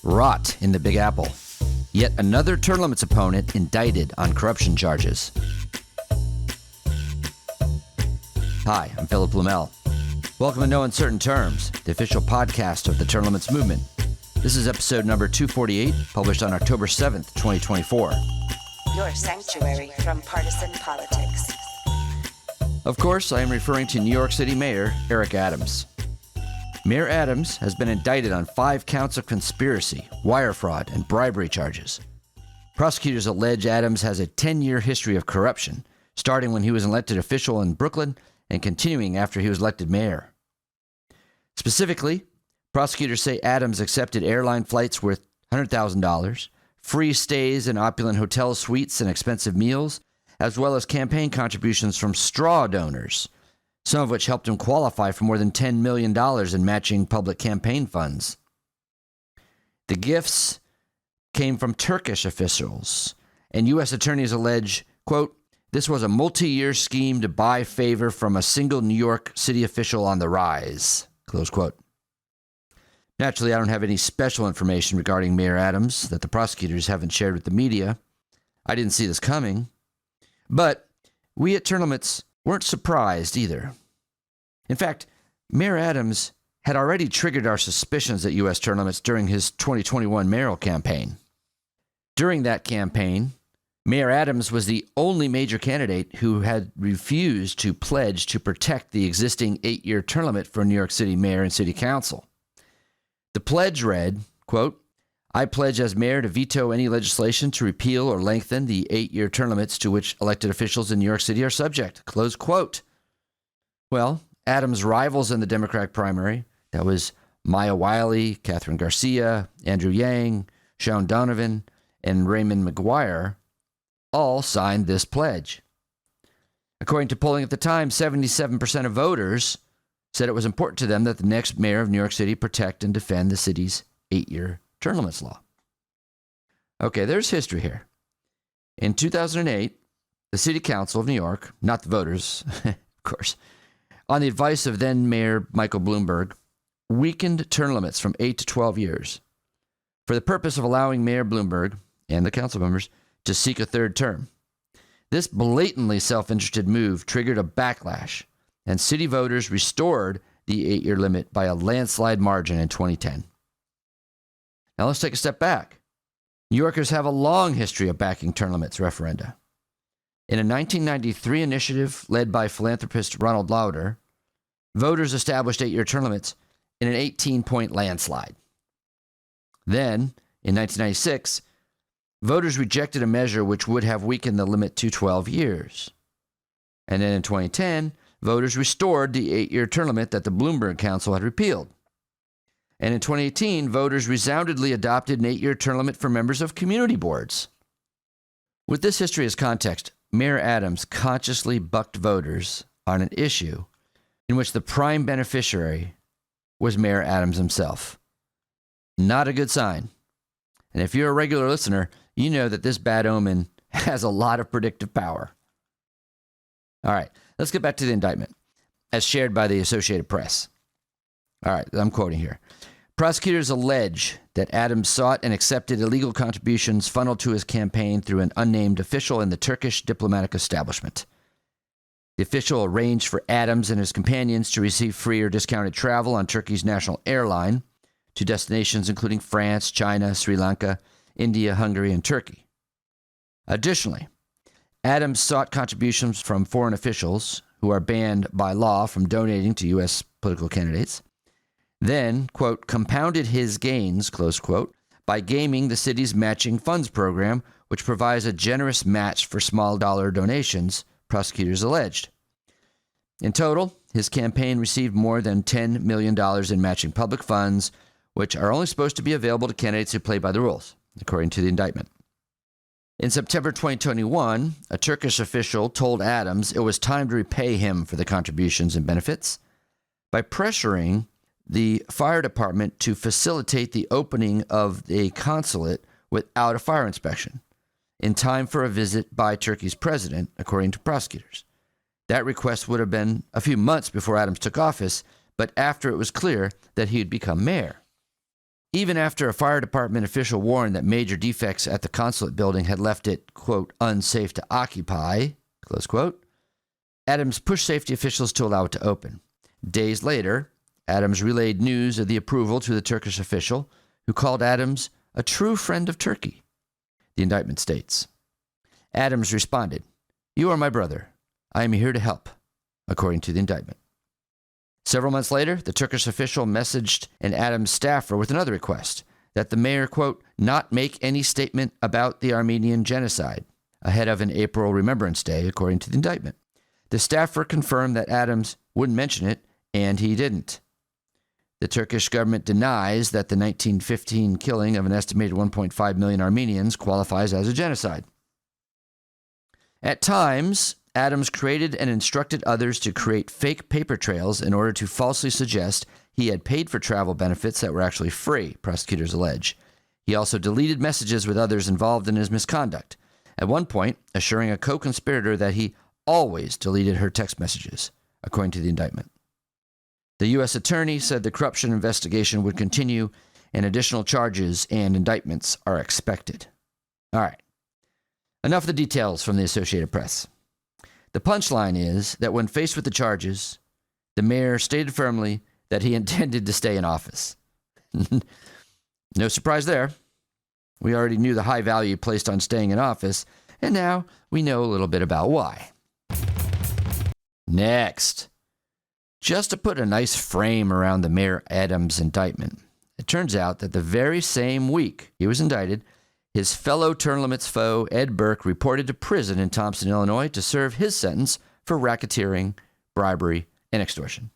Rot in the Big Apple. Yet another term limits opponent indicted on corruption charges. Hi, I'm Philip Blumel. Welcome to No Uncertain Terms, the official podcast of the term limits movement. This is episode number 248, published on October 7th, 2024. Your sanctuary from partisan politics. Of course, I am referring to New York City Mayor Eric Adams. Mayor Adams has been indicted on 5 counts of conspiracy, wire fraud, and bribery charges. Prosecutors allege Adams has a 10-year history of corruption, starting when he was an elected official in Brooklyn and continuing after he was elected mayor. Specifically, prosecutors say Adams accepted airline flights worth $100,000, free stays in opulent hotel suites and expensive meals, as well as campaign contributions from straw donors, some of which helped him qualify for more than $10 million in matching public campaign funds. The gifts came from Turkish officials, and U.S. attorneys allege, quote, this was a multi-year scheme to buy favor from a single New York City official on the rise, close quote. Naturally, I don't have any special information regarding Mayor Adams that the prosecutors haven't shared with the media. I didn't see this coming. But we at Term Limits weren't surprised either. In fact, Mayor Adams had already triggered our suspicions at U.S. Term Limits during his 2021 mayoral campaign. During that campaign, Mayor Adams was the only major candidate who had refused to pledge to protect the existing 8-year term limit for New York City mayor and city council. The pledge read, quote, I pledge as mayor to veto any legislation to repeal or lengthen the 8-year term limits to which elected officials in New York City are subject, close quote. Well, Adams' rivals in the Democratic primary, that was Maya Wiley, Catherine Garcia, Andrew Yang, Sean Donovan, and Raymond McGuire, all signed this pledge. According to polling at the time, 77% of voters said it was important to them that the next mayor of New York City protect and defend the city's 8-year term limits law. Okay, there's history here. In 2008, the City Council of New York, not the voters, of course, on the advice of then Mayor Michael Bloomberg, weakened term limits from 8 to 12 years for the purpose of allowing Mayor Bloomberg and the council members to seek a third term. This blatantly self-interested move triggered a backlash, and city voters restored the 8-year limit by a landslide margin in 2010. Now let's take a step back. New Yorkers have a long history of backing term limits referenda. In a 1993 initiative led by philanthropist Ronald Lauder, voters established 8-year term limits in an 18-point landslide. Then, in 1996, voters rejected a measure which would have weakened the limit to 12 years. And then in 2010, voters restored the 8-year term limit that the Bloomberg Council had repealed. And in 2018, voters resoundingly adopted an 8-year term limit for members of community boards. With this history as context, Mayor Adams consciously bucked voters on an issue in which the prime beneficiary was Mayor Adams himself. Not a good sign. And if you're a regular listener, you know that this bad omen has a lot of predictive power. All right, let's get back to the indictment, as shared by the Associated Press. All right, I'm quoting here. Prosecutors allege that Adams sought and accepted illegal contributions funneled to his campaign through an unnamed official in the Turkish diplomatic establishment. The official arranged for Adams and his companions to receive free or discounted travel on Turkey's national airline to destinations including France, China, Sri Lanka, India, Hungary, and Turkey. Additionally, Adams sought contributions from foreign officials who are banned by law from donating to U.S. political candidates, then, quote, compounded his gains, close quote, by gaming the city's matching funds program, which provides a generous match for small dollar donations, prosecutors alleged. In total, his campaign received more than $10 million in matching public funds, which are only supposed to be available to candidates who play by the rules, according to the indictment. In September 2021, a Turkish official told Adams it was time to repay him for the contributions and benefits by pressuring the fire department to facilitate the opening of a consulate without a fire inspection in time for a visit by Turkey's president, according to prosecutors. That request would have been a few months before Adams took office, but after it was clear that he had become mayor. Even after a fire department official warned that major defects at the consulate building had left it, quote, unsafe to occupy, close quote, Adams pushed safety officials to allow it to open. Days later, Adams relayed news of the approval to the Turkish official, who called Adams a true friend of Turkey. The indictment states, Adams responded, "You are my brother. I am here to help," according to the indictment. Several months later, the Turkish official messaged an Adams staffer with another request, that the mayor, quote, not make any statement about the Armenian genocide, ahead of an April Remembrance Day, according to the indictment. The staffer confirmed that Adams wouldn't mention it, and he didn't. The Turkish government denies that the 1915 killing of an estimated 1.5 million Armenians qualifies as a genocide. At times, Adams created and instructed others to create fake paper trails in order to falsely suggest he had paid for travel benefits that were actually free, prosecutors allege. He also deleted messages with others involved in his misconduct, at one point assuring a co-conspirator that he always deleted her text messages, according to the indictment. The U.S. attorney said the corruption investigation would continue and additional charges and indictments are expected. All right. Enough of the details from the Associated Press. The punchline is that when faced with the charges, the mayor stated firmly that he intended to stay in office. No surprise there. We already knew the high value placed on staying in office, and now we know a little bit about why. Next. Just to put a nice frame around the Mayor Adams indictment, it turns out that the very same week he was indicted, his fellow term limits foe, Ed Burke, reported to prison in Thompson, Illinois, to serve his sentence for racketeering, bribery, and extortion.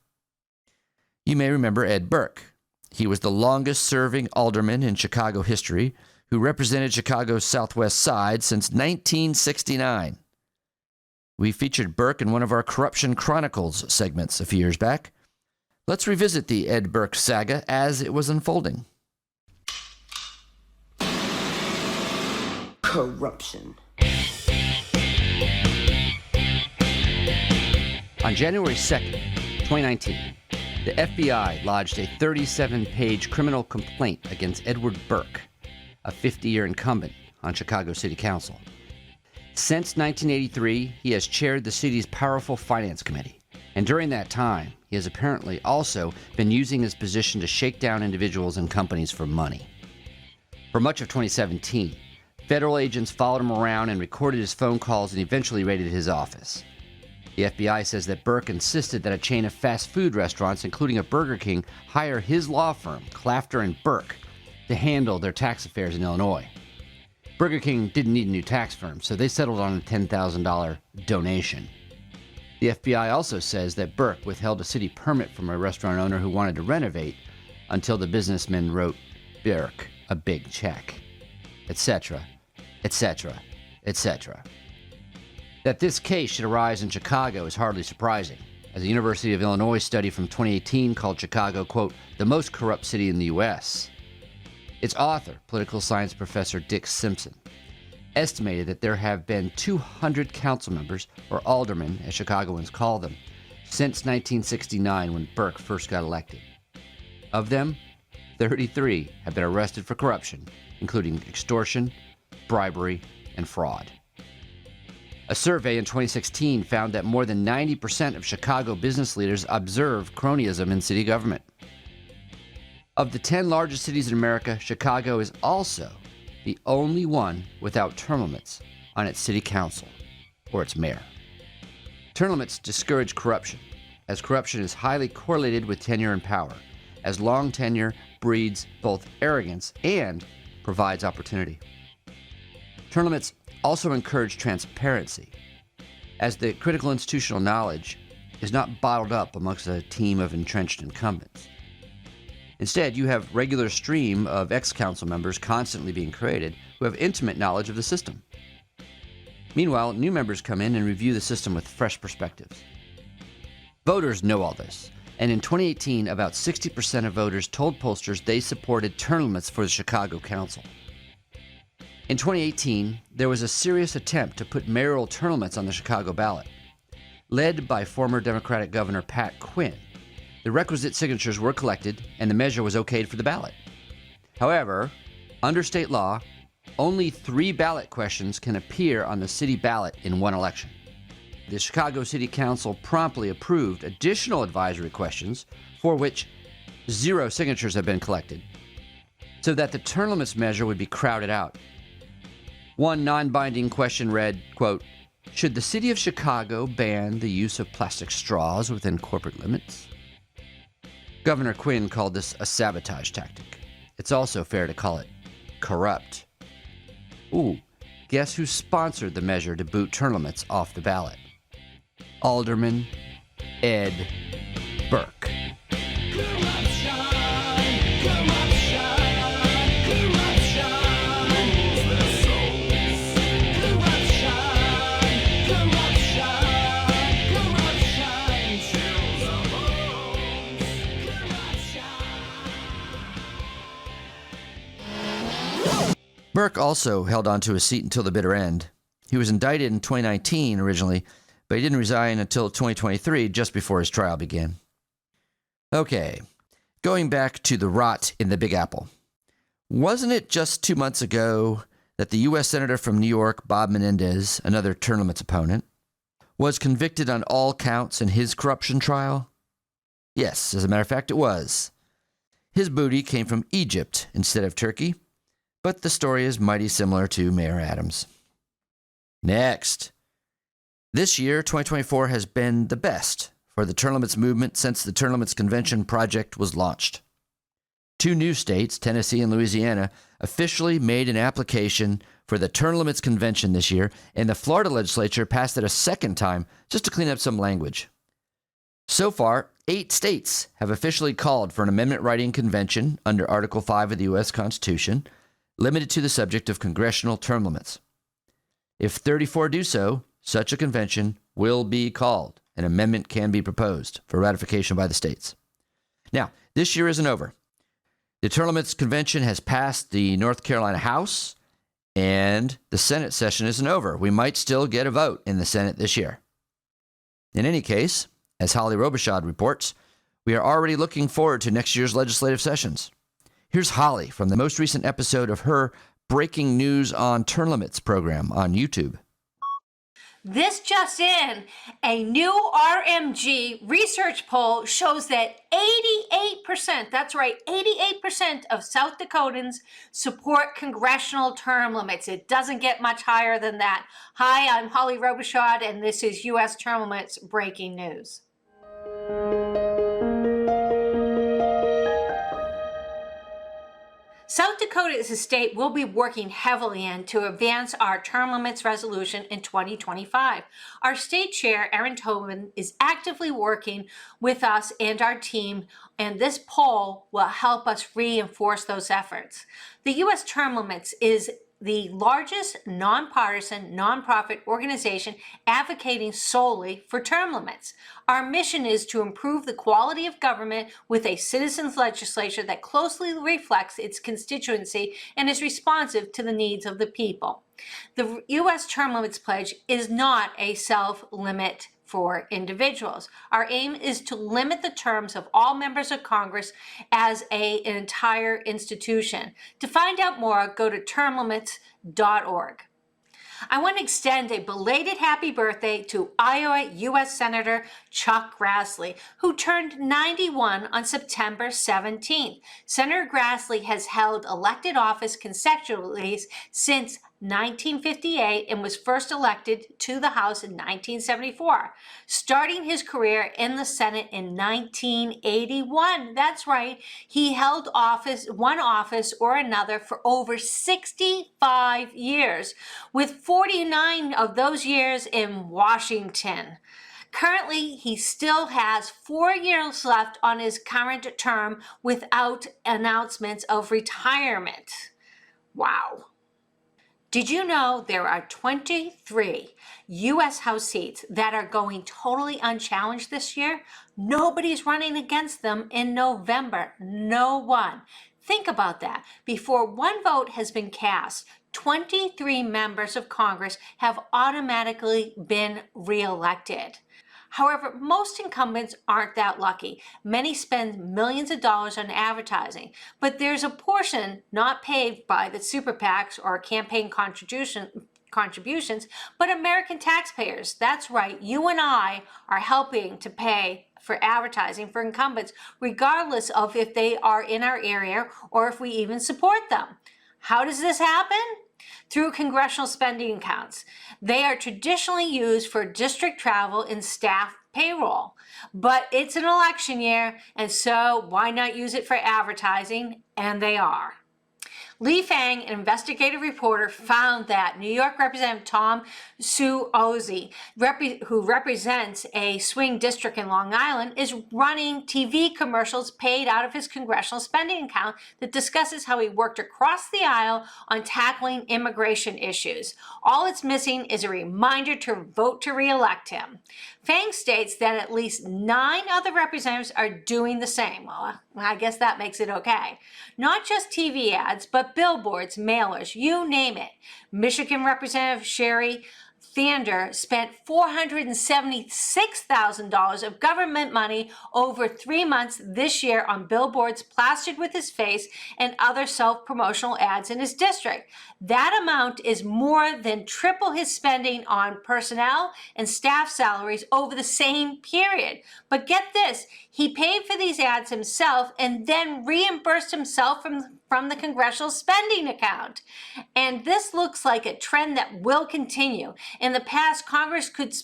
You may remember Ed Burke. He was the longest-serving alderman in Chicago history, who represented Chicago's Southwest Side since 1969. We featured Burke in one of our Corruption Chronicles segments a few years back. Let's revisit the Ed Burke saga as it was unfolding. Corruption. On January 2nd, 2019, the FBI lodged a 37-page criminal complaint against Edward Burke, a 50-year incumbent on Chicago City Council. Since 1983, he has chaired the city's powerful finance committee, and during that time, he has apparently also been using his position to shake down individuals and companies for money. For much of 2017, federal agents followed him around and recorded his phone calls and eventually raided his office. The FBI says that Burke insisted that a chain of fast food restaurants, including a Burger King, hire his law firm, Clafter and Burke, to handle their tax affairs in Illinois. Burger King didn't need a new tax firm, so they settled on a $10,000 donation. The FBI also says that Burke withheld a city permit from a restaurant owner who wanted to renovate until the businessman wrote Burke a big check, etc., etc., etc. That this case should arise in Chicago is hardly surprising, as a University of Illinois study from 2018 called Chicago, quote, the most corrupt city in the U.S. Its author, political science professor Dick Simpson, estimated that there have been 200 council members, or aldermen as Chicagoans call them, since 1969 when Burke first got elected. Of them, 33 have been arrested for corruption, including extortion, bribery, and fraud. A survey in 2016 found that more than 90% of Chicago business leaders observe cronyism in city government. Of the 10 largest cities in America, Chicago is also the only one without term limits on its city council or its mayor. Term limits discourage corruption, as corruption is highly correlated with tenure and power, as long tenure breeds both arrogance and provides opportunity. Term limits also encourage transparency, as the critical institutional knowledge is not bottled up amongst a team of entrenched incumbents. Instead, you have regular stream of ex-council members constantly being created who have intimate knowledge of the system. Meanwhile, new members come in and review the system with fresh perspectives. Voters know all this, and in 2018, about 60% of voters told pollsters they supported term limits for the Chicago Council. In 2018, there was a serious attempt to put mayoral term limits on the Chicago ballot. Led by former Democratic Governor Pat Quinn, the requisite signatures were collected and the measure was okayed for the ballot. However, under state law, only 3 ballot questions can appear on the city ballot in one election. The Chicago City Council promptly approved additional advisory questions for which 0 signatures have been collected, so that the term limits measure would be crowded out. One non-binding question read, quote, "Should the city of Chicago ban the use of plastic straws within corporate limits?" Governor Quinn called this a sabotage tactic. It's also fair to call it corrupt. Ooh, guess who sponsored the measure to boot term limits off the ballot? Alderman Ed Burke. Burke also held on to his seat until the bitter end. He was indicted in 2019 originally, but he didn't resign until 2023, just before his trial began. Okay, going back to the rot in the Big Apple. Wasn't it just 2 months ago that the U.S. Senator from New York, Bob Menendez, another term limits opponent, was convicted on all counts in his corruption trial? Yes, as a matter of fact, it was. His booty came from Egypt instead of Turkey, but the story is mighty similar to Mayor Adams. Next. This year, 2024, has been the best for the term limits movement since the Term Limits Convention project was launched. 2 new states, Tennessee and Louisiana, officially made an application for the Term Limits Convention this year, and the Florida legislature passed it a second time just to clean up some language. So far, 8 states have officially called for an amendment writing convention under Article 5 of the U.S. Constitution, limited to the subject of congressional term limits. If 34 do so, such a convention will be called. An amendment can be proposed for ratification by the states. Now, this year isn't over. The Term Limits Convention has passed the North Carolina House, and the Senate session isn't over. We might still get a vote in the Senate this year. In any case, as Holly Robichaud reports, we are already looking forward to next year's legislative sessions. Here's Holly from the most recent episode of her Breaking News on Term Limits program on YouTube. This just in, a new RMG research poll shows that 88%, that's right, 88% of South Dakotans support congressional term limits. It doesn't get much higher than that. Hi, I'm Holly Robichaud, and this is U.S. Term Limits Breaking News. South Dakota as a state will be working heavily in to advance our term limits resolution in 2025. Our state chair, Erin Tobin, is actively working with us and our team, and this poll will help us reinforce those efforts. The U.S. Term Limits is the largest nonpartisan nonprofit organization advocating solely for term limits. Our mission is to improve the quality of government with a citizens' legislature that closely reflects its constituency and is responsive to the needs of the people. The U.S. Term Limits Pledge is not a self-limit for individuals. Our aim is to limit the terms of all members of Congress as an entire institution. To find out more, go to termlimits.org. I want to extend a belated happy birthday to Iowa U.S. Senator Chuck Grassley, who turned 91 on September 17th. Senator Grassley has held elected office consecutively since 1958 and was first elected to the House in 1974, starting his career in the Senate in 1981. That's right, he held one office or another for over 65 years, with 49 of those years in Washington. Currently, he still has 4 years left on his current term without announcements of retirement. Wow. Did you know there are 23 U.S. House seats that are going totally unchallenged this year? Nobody's running against them in November. No one. Think about that. Before one vote has been cast, 23 members of Congress have automatically been reelected. However, most incumbents aren't that lucky. Many spend millions of dollars on advertising, but there's a portion not paid by the super PACs or campaign contributions, but American taxpayers. That's right, you and I are helping to pay for advertising for incumbents, regardless of if they are in our area or if we even support them. How does this happen? Through congressional spending accounts. They are traditionally used for district travel and staff payroll. But it's an election year, and so why not use it for advertising? And they are. Lee Fang, an investigative reporter, found that New York Representative Tom Suozzi, who represents a swing district in Long Island, is running TV commercials paid out of his congressional spending account that discusses how he worked across the aisle on tackling immigration issues. All it's missing is a reminder to vote to re-elect him. Fang states that at least 9 other representatives are doing the same. Well, I guess that makes it okay. Not just TV ads, but billboards, mailers, you name it. Michigan Representative Sherry Thiender spent $476,000 of government money over 3 months this year on billboards plastered with his face and other self-promotional ads in his district. That amount is more than triple his spending on personnel and staff salaries over the same period. But get this, he paid for these ads himself and then reimbursed himself from the congressional spending account. And this looks like a trend that will continue. In the past, Congress could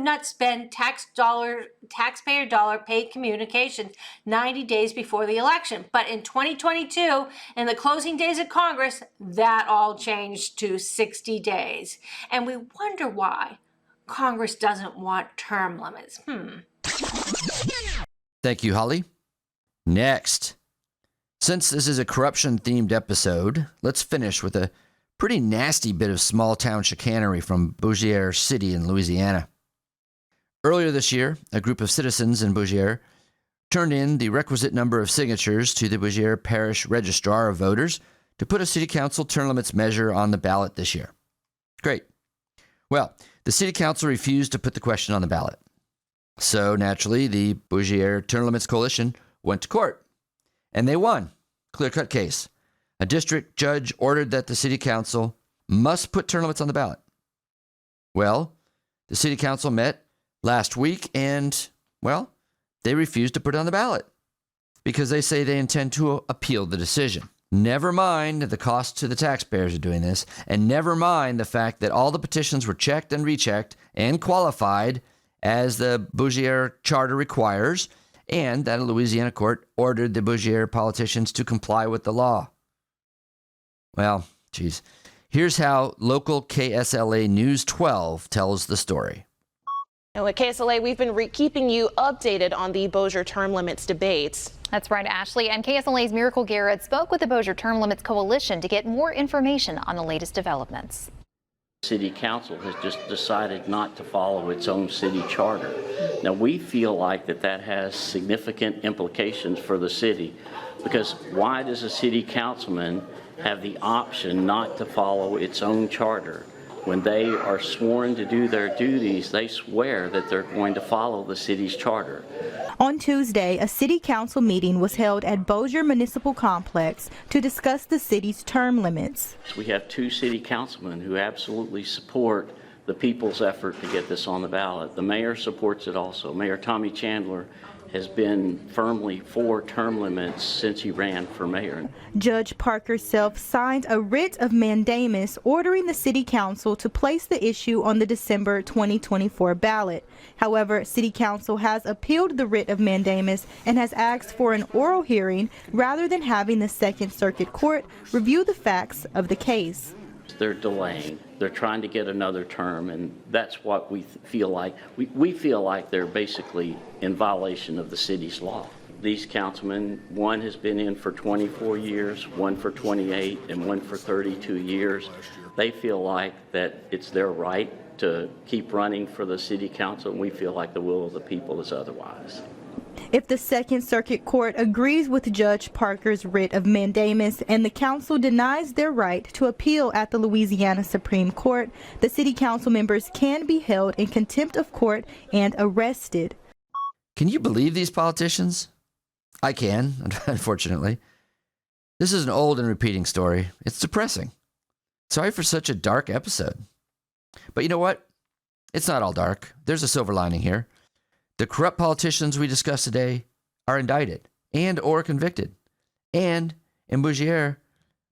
not spend taxpayer dollar paid communications 90 days before the election. But in 2022, in the closing days of Congress, that all changed to 60 days. And we wonder why Congress doesn't want term limits. Thank you, Holly. Next. Since this is a corruption-themed episode, let's finish with a pretty nasty bit of small-town chicanery from Bossier City in Louisiana. Earlier this year, a group of citizens in Bossier turned in the requisite number of signatures to the Bossier Parish Registrar of Voters to put a city council term limits measure on the ballot this year. Great. Well, the city council refused to put the question on the ballot. So, naturally, the Bossier Term Limits Coalition went to court. And they won. Clear-cut case. A district judge ordered that the city council must put term limits on the ballot. Well, the city council met last week and, well, they refused to put it on the ballot because they say they intend to appeal the decision. Never mind the cost to the taxpayers of doing this, and never mind the fact that all the petitions were checked and rechecked and qualified as the Bossier Charter requires, and that a Louisiana court ordered the Bossier politicians to comply with the law. Well, geez. Here's how local KSLA News 12 tells the story. And at KSLA, we've been keeping you updated on the Bossier term limits debates. That's right, Ashley. And KSLA's Miracle Garrett spoke with the Bossier Term Limits Coalition to get more information on the latest developments. City Council has just decided not to follow its own city charter. Now, we feel like that has significant implications for the city, because why does a city councilman have the option not to follow its own charter? When they are sworn to do their duties, they swear that they're going to follow the city's charter. On Tuesday, a city council meeting was held at Bossier Municipal Complex to discuss the city's term limits. We have 2 city councilmen who absolutely support the people's effort to get this on the ballot. The mayor supports it also. Mayor Tommy Chandler has been firmly for term limits since he ran for mayor. Judge Parker Self signed a writ of mandamus ordering the city council to place the issue on the December 2024 ballot. However, city council has appealed the writ of mandamus and has asked for an oral hearing rather than having the Second Circuit Court review the facts of the case. They're delaying. They're trying to get another term, and that's what we feel like. We feel like they're basically in violation of the city's law. These councilmen, one has been in for 24 years, one for 28, and one for 32 years. They feel like that it's their right to keep running for the city council, and we feel like the will of the people is otherwise. If the Second Circuit Court agrees with Judge Parker's writ of mandamus and the council denies their right to appeal at the Louisiana Supreme Court, the city council members can be held in contempt of court and arrested. Can you believe these politicians? I can, unfortunately. This is an old and repeating story. It's depressing. Sorry for such a dark episode. But you know what? It's not all dark. There's a silver lining here. The corrupt politicians we discussed today are indicted and or convicted. And in Bossier,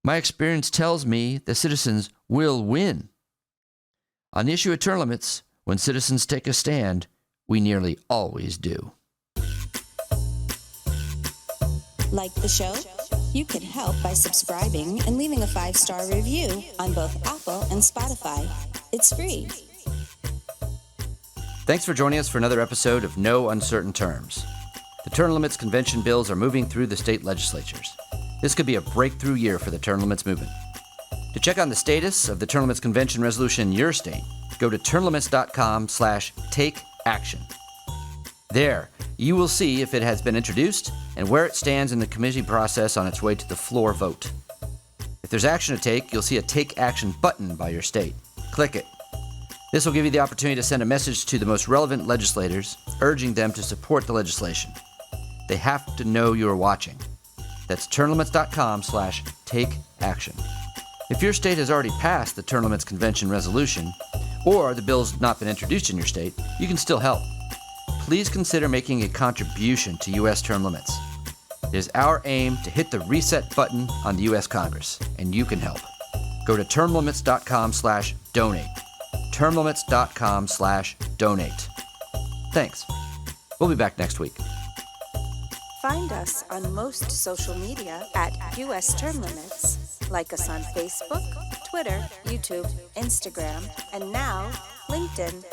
my experience tells me the citizens will win. On the issue of term limits, when citizens take a stand, we nearly always do. Like the show? You can help by subscribing and leaving a 5-star review on both Apple and Spotify. It's free. Thanks for joining us for another episode of No Uncertain Terms. The term limits convention bills are moving through the state legislatures. This could be a breakthrough year for the term limits movement. To check on the status of the term limits convention resolution in your state, go to termlimits.com/takeaction. There, you will see if it has been introduced and where it stands in the committee process on its way to the floor vote. If there's action to take, you'll see a Take Action button by your state. Click it. This will give you the opportunity to send a message to the most relevant legislators, urging them to support the legislation. They have to know you're watching. That's termlimits.com/takeaction. If your state has already passed the term limits convention resolution, or the bill's not been introduced in your state, you can still help. Please consider making a contribution to U.S. term limits. It is our aim to hit the reset button on the U.S. Congress, and you can help. Go to termlimits.com/donate. termlimits.com/donate. Thanks. We'll be back next week. Find us on most social media at US Term Limits. Like us on Facebook, Twitter, YouTube, Instagram, and now LinkedIn.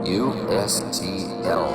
USTL.